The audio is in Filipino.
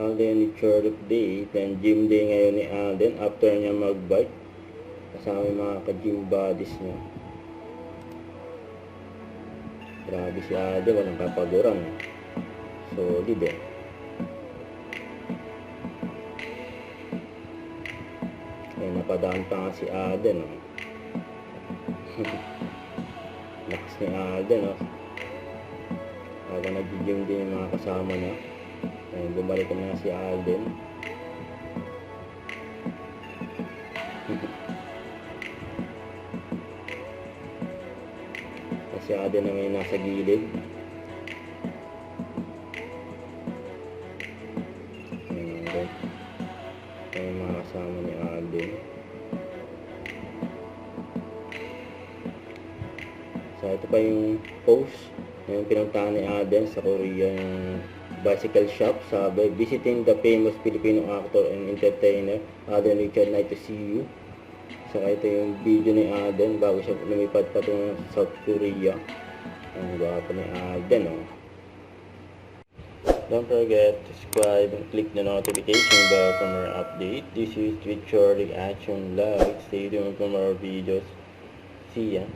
Alden ni Chorip Day, then gym day ngayon ni Alden after niya mag-bike. Kasama yung mga ka-gym buddies niya. Grabe si Alden, walang kapaguran. Solid eh. Ay, napadaan pa nga si Alden. Oh. Lakas ni Alden. Oh. Habang nag-gym din yung mga kasama niya. Ay, bumalik na si Alden. Si Alden na ngayon nasa gilid. Ayan, yung mga kasama ni Alden. So ito pa yung post yung pinuntahan ni Alden sa Korea, yung bicycle shop. Sabi, visiting the famous Filipino actor and entertainer Alden Richard, nice to see you. So ito yung video ni Alden bago siya lumipad patungo sa South Korea. Ang gwapo ni Alden, oh. Don't forget to subscribe and click the notification bell for more update. This is Richard Reaction Vlog. Stay tuned for more videos. See ya.